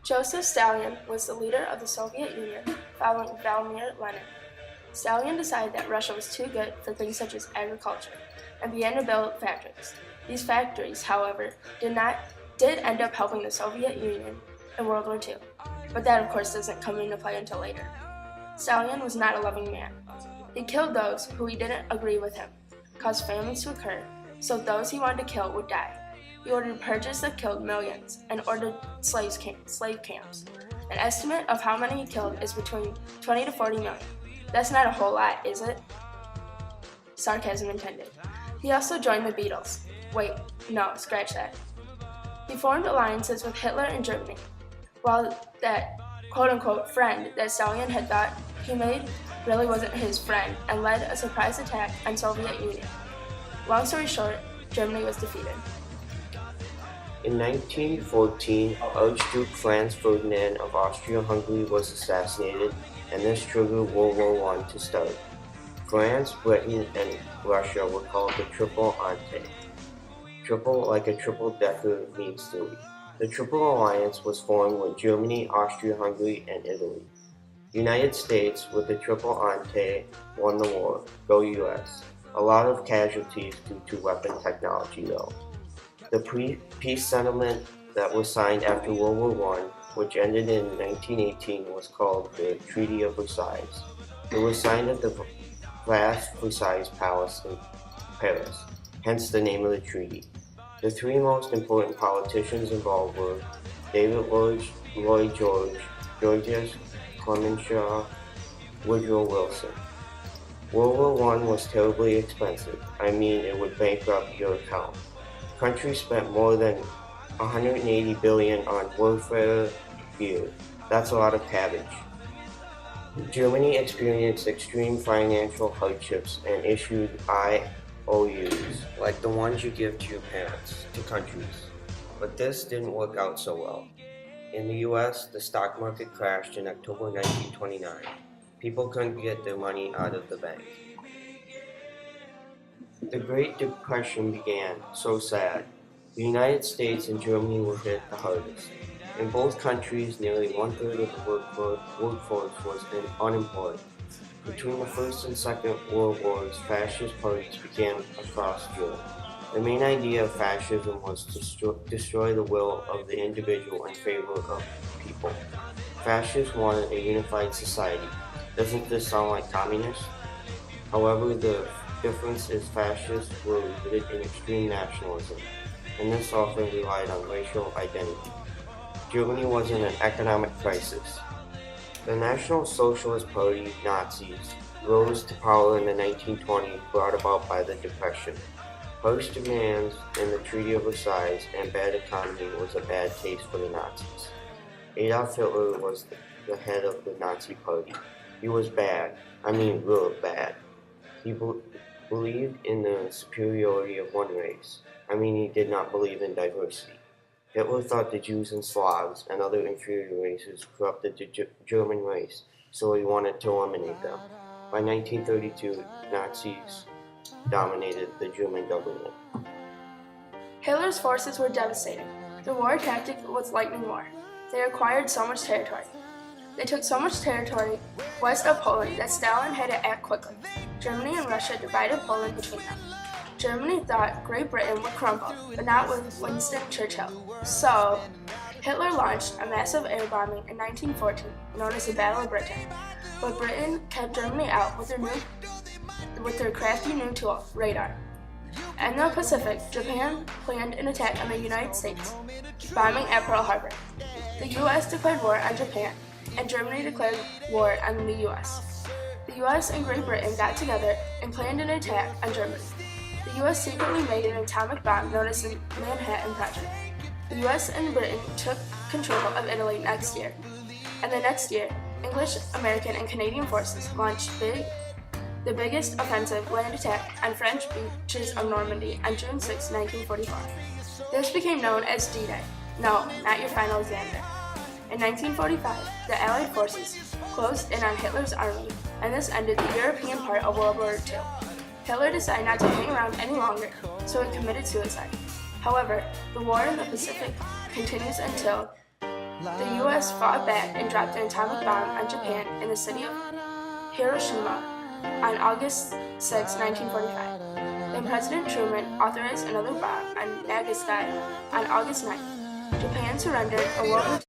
Joseph Stalin was the leader of the Soviet Union following Vladimir Lenin. Stalin decided that Russia was too good for things such as agriculture and began to build factories. These factories, however, did end up helping the Soviet Union in World War II, but that of course doesn't come into play until later. Stalin was not a loving man. He killed those who he didn't agree with him, caused famines to occur, so those he wanted to kill would die. He ordered purges that killed millions and ordered slave camps. An estimate of how many he killed is between 20 to 40 million. That's not a whole lot, is it? Sarcasm intended. He also joined the Beatles. Wait, no, scratch that. He formed alliances with Hitler and Germany, while that quote-unquote friend that Stalin had thought he made really wasn't his friend and led a surprise attack on Soviet Union. Long story short, Germany was defeated. In 1914, Archduke Franz Ferdinand of Austria-Hungary was assassinated, and this triggered World War I to start. France, Britain, and Russia were called the Triple Entente. Triple, like a triple-decker, means three. The Triple Alliance was formed with Germany, Austria-Hungary, and Italy. United States, with the Triple Entente, won the war. Go US. A lot of casualties due to weapon technology, though. The peace settlement that was signed after World War I, which ended in 1918, was called the Treaty of Versailles. It was signed at the vast Versailles Palace in Paris, hence the name of the treaty. The three most important politicians involved were David Lloyd George, Georges Clemenceau, Woodrow Wilson. World War I was terribly expensive. I mean, it would bankrupt your account. The country spent more than $180 billion on warfare gear. That's a lot of cabbage. Germany experienced extreme financial hardships and issued IOUs, like the ones you give to your parents, to countries. But this didn't work out so well. In the US, the stock market crashed in October 1929. People couldn't get their money out of the bank. The Great Depression began. So sad. The United States and Germany were hit the hardest. In both countries, nearly one-third of the workforce was unemployed. Between the First and Second World Wars, fascist parties began across Europe. The main idea of fascism was to destroy the will of the individual in favor of people. Fascists wanted a unified society. Doesn't this sound like communists? However, the difference is fascists were rooted in extreme nationalism, and this often relied on racial identity. Germany was in an economic crisis. The National Socialist Party, Nazis, rose to power in the 1920s, brought about by the Depression. Harsh demands in the Treaty of Versailles and bad economy was a bad taste for the Nazis. Adolf Hitler was the head of the Nazi Party. He was bad, I mean real bad. He believed in the superiority of one race. I mean he did not believe in diversity. Hitler thought the Jews and Slavs and other inferior races corrupted the German race, so he wanted to eliminate them. By 1932, Nazis dominated the German government. Hitler's forces were devastating. The war tactic was lightning war. They acquired so much territory. They took so much territory west of Poland that Stalin had to act quickly. Germany and Russia divided Poland between them. Germany thought Great Britain would crumble, but not with Winston Churchill. So, Hitler launched a massive air bombing in 1914, known as the Battle of Britain. But Britain kept Germany out with their crafty new tool, radar. In the Pacific, Japan planned an attack on the United States, bombing at Pearl Harbor. The U.S. declared war on Japan, and Germany declared war on the U.S. The U.S. and Great Britain got together and planned an attack on Germany. The U.S. secretly made an atomic bomb known as the Manhattan Project. The U.S. and Britain took control of Italy next year. And the next year, English, American, and Canadian forces launched the biggest offensive land attack on French beaches of Normandy on June 6, 1944. This became known as D-Day. No, not your final exam day. In 1945, the Allied forces closed in on Hitler's army, and this ended the European part of World War II. Hitler decided not to hang around any longer, so he committed suicide. However, the war in the Pacific continues until The U.S. fought back and dropped an atomic bomb on Japan in the city of Hiroshima on August 6, 1945. Then President Truman authorized another bomb on Nagasaki on August 9. Japan surrendered and World War